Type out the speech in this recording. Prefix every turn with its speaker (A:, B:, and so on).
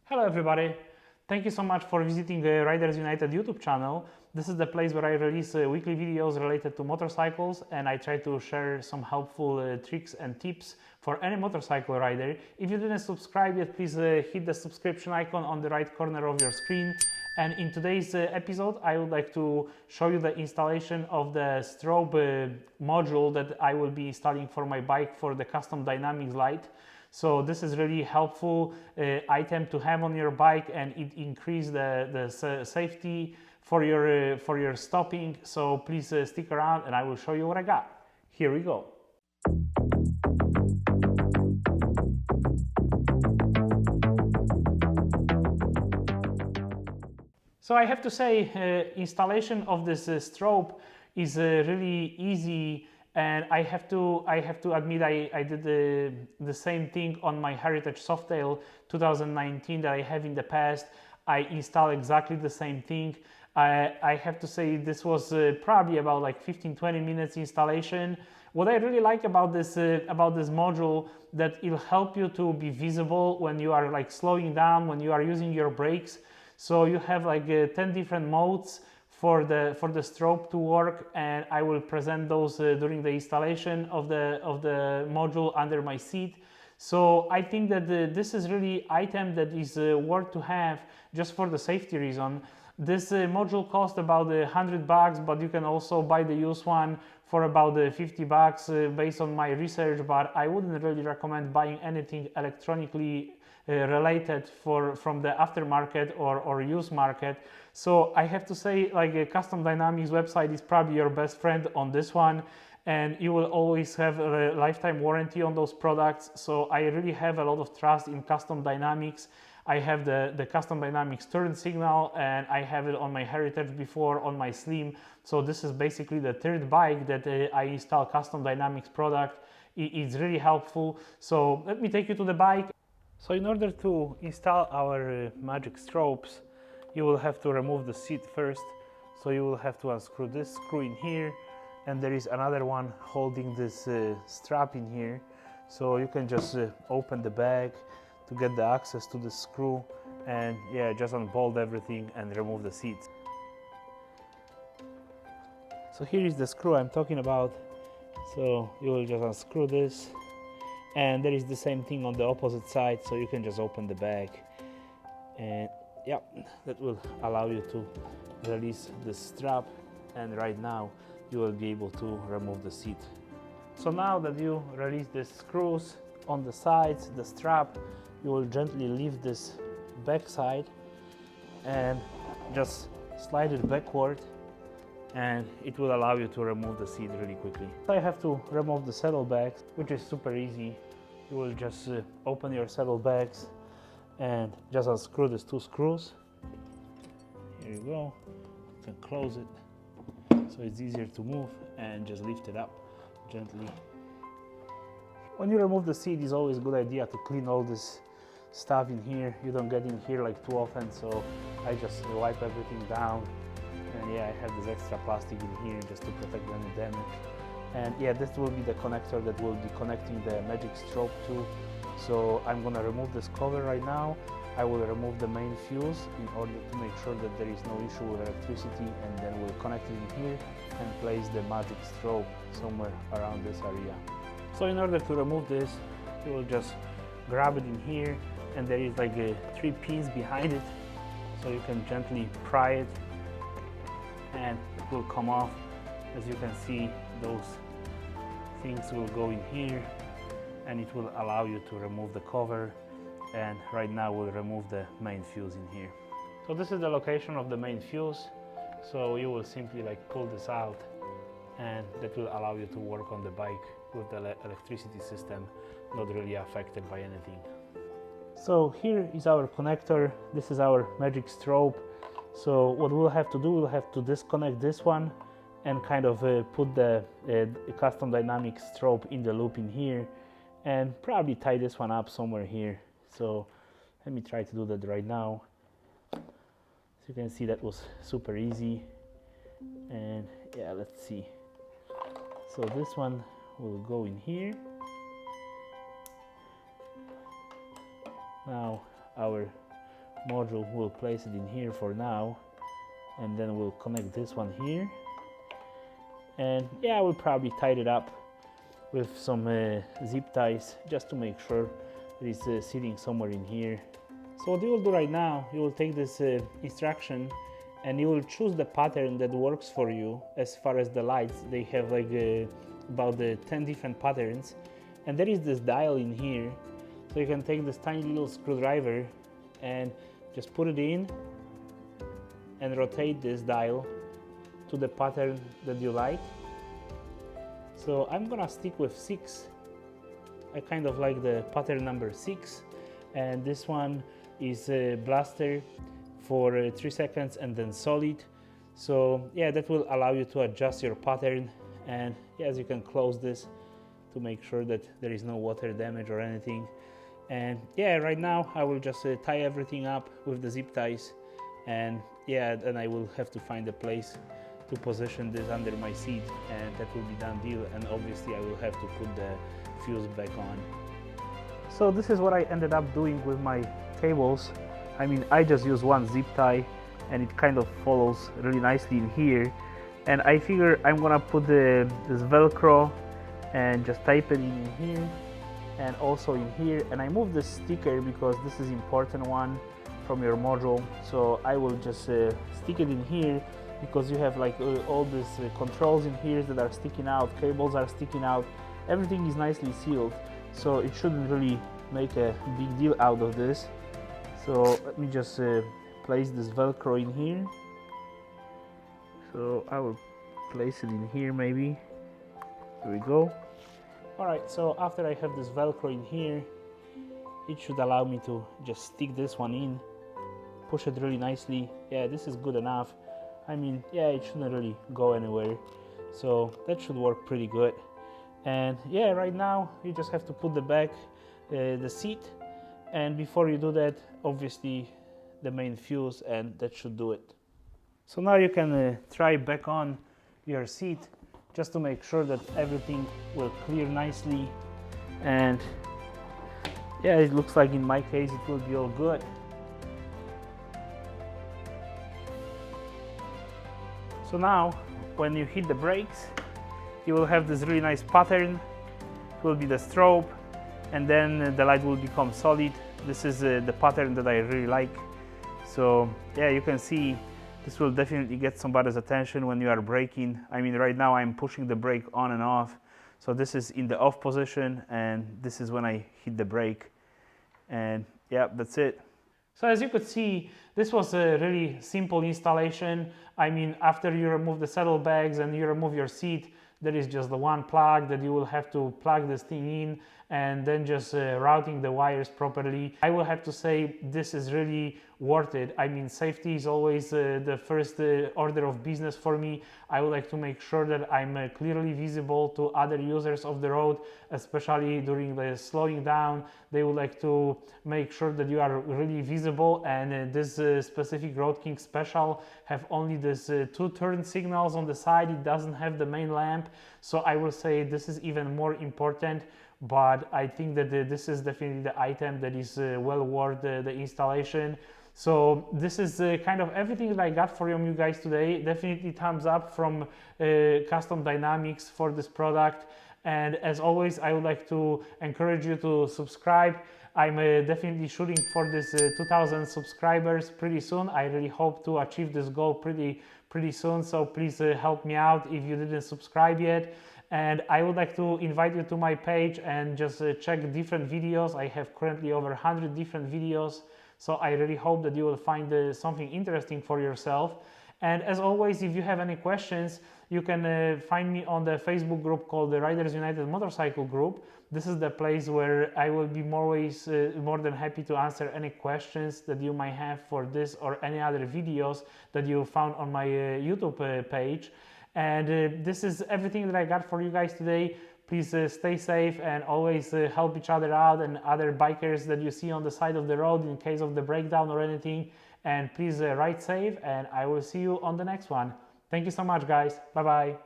A: Hello everybody, thank you so much for visiting the Riders United YouTube channel. This is the place where I release weekly videos related to motorcycles, and I try to share some helpful tricks and tips for any motorcycle rider. If you didn't subscribe yet, please hit the subscription icon on the right corner of your screen. And in today's episode, I would like to show you the installation of the Strobe module that I will be installing for my bike for the custom dynamics light. So this is really helpful item to have on your bike, and it increases the safety for your stopping. So please stick around and I will show you what I got. Here we go. So I have to say, installation of this Strobe is really easy. And I have to admit, I did the same thing on my Heritage Softail 2019 that I have in the past. I installed exactly the same thing. I have to say this was probably about like 15-20 minutes installation. What I really like about this module, that it'll help you to be visible when you are like slowing down, when you are using your brakes. So you have like 10 different modes for the Strobe to work, and I will present those during the installation of the module under my seat. So I think that this is really item that is worth to have just for the safety reason. This module costs about $100, but you can also buy the used one for about $50 based on my research. But I wouldn't really recommend buying anything electronically related from the aftermarket or used market. So I have to say, like, a Custom Dynamics website is probably your best friend on this one, and you will always have a lifetime warranty on those products. So I really have a lot of trust in Custom Dynamics. I have the Custom Dynamics turn signal, and I have it on my Heritage before on my Slim. So this is basically the third bike that I install Custom Dynamics product. It's really helpful. So let me take you to the bike. So in order to install our Magic Strobes, you will have to remove the seat first. So you will have to unscrew this screw in here, and there is another one holding this strap in here. So you can just open the bag to get the access to the screw, and yeah, just unbolt everything and remove the seats. So here is the screw I'm talking about. So you will just unscrew this, and there is the same thing on the opposite side, so you can just open the bag, and yeah, that will allow you to release the strap, and right now you will be able to remove the seat. So now that you release the screws on the sides, the strap, you will gently lift this back side and just slide it backward, and it will allow you to remove the seat really quickly. I have to remove the saddlebags, which is super easy. You will just open your saddlebags and just unscrew these two screws. Here you go. You can close it so it's easier to move, and just lift it up gently. When you remove the seat, it's always a good idea to clean all this stuff in here. You don't get in here like too often, so I just wipe everything down. And yeah, I have this extra plastic in here just to protect any damage. And yeah, this will be the connector that will be connecting the Magic Strobe to. So I'm gonna remove this cover right now. I will remove the main fuse in order to make sure that there is no issue with electricity, and then we'll connect it in here and place the Magic Strobe somewhere around this area. So in order to remove this, you will just grab it in here, and there is like 3 pins behind it. So you can gently pry it, and it will come off. As you can see, those things will go in here, and it will allow you to remove the cover. And right now we'll remove the main fuse in here. So this is the location of the main fuse. So you will simply like pull this out, and that will allow you to work on the bike with the electricity system, not really affected by anything. So here is our connector. This is our Magic Strobe. So what we'll have to do, we'll have to disconnect this one and kind of put the Custom Dynamics Strobe in the loop in here, and probably tie this one up somewhere here. So let me try to do that right now. So you can see that was super easy. And yeah, let's see. So this one will go in here. Now our module. We'll place it in here for now, and then we'll connect this one here. And yeah, we'll probably tie it up with some zip ties just to make sure that it's sitting somewhere in here. So what you will do right now, you will take this instruction and you will choose the pattern that works for you. As far as the lights, they have like about 10 different patterns, and there is this dial in here, so you can take this tiny little screwdriver and just put it in and rotate this dial to the pattern that you like. So I'm gonna stick with 6. I kind of like the pattern number 6, and this one is blaster for 3 seconds and then solid. So yeah, that will allow you to adjust your pattern, and yes, you can close this to make sure that there is no water damage or anything. And yeah, right now I will just tie everything up with the zip ties, and yeah, then I will have to find a place to position this under my seat, and that will be done deal. And obviously I will have to put the fuse back on. So this is what I ended up doing with my cables. I mean, I just use one zip tie and it kind of follows really nicely in here, and I figure I'm gonna put this Velcro and just type it in here and also in here. And I moved the sticker because this is important one from your module, so I will just stick it in here, because you have like all these controls in here that are sticking out, cables are sticking out, everything is nicely sealed, so it shouldn't really make a big deal out of this. So let me just place this Velcro in here. So I will place it in here maybe. There we go. Alright, so after I have this Velcro in here, it should allow me to just stick this one in, push it really nicely. Yeah, this is good enough. I mean, yeah, it shouldn't really go anywhere, so that should work pretty good. And yeah, right now you just have to put the seat, and before you do that, obviously the main fuse, and that should do it. So now you can try back on your seat just to make sure that everything will clear nicely. And yeah, it looks like in my case it will be all good. So now when you hit the brakes, you will have this really nice pattern. It will be the strobe, and then the light will become solid. This is the pattern that I really like. So yeah, you can see this will definitely get somebody's attention when you are braking. I mean, right now I'm pushing the brake on and off, so this is in the off position, and this is when I hit the brake. And yeah, that's it. So as you could see, this was a really simple installation. I mean, after you remove the saddlebags and you remove your seat, there is just the one plug that you will have to plug this thing in, and then just routing the wires properly. I will have to say this is really worth it. I mean, safety is always the first order of business for me. I would like to make sure that I'm clearly visible to other users of the road, especially during the slowing down. They would like to make sure that you are really visible, and this specific Road King Special have only this 2 turn signals on the side. It doesn't have the main lamp, so I will say this is even more important. But I think that this is definitely the item that is well worth the installation. So this is kind of everything that I got for you guys today. Definitely thumbs up from Custom Dynamics for this product. And as always, I would like to encourage you to subscribe. I'm definitely shooting for this 2,000 subscribers pretty soon. I really hope to achieve this goal pretty soon. So please help me out if you didn't subscribe yet. And I would like to invite you to my page and just check different videos. I have currently over 100 different videos, so I really hope that you will find something interesting for yourself. And as always, if you have any questions, you can find me on the Facebook group called the Riders United Motorcycle Group. This is the place where I will be more than happy to answer any questions that you might have for this or any other videos that you found on my YouTube page. And this is everything that I got for you guys today. Please stay safe and always help each other out and other bikers that you see on the side of the road in case of the breakdown or anything. And please ride safe, and I will see you on the next one. Thank you so much, guys. Bye-bye.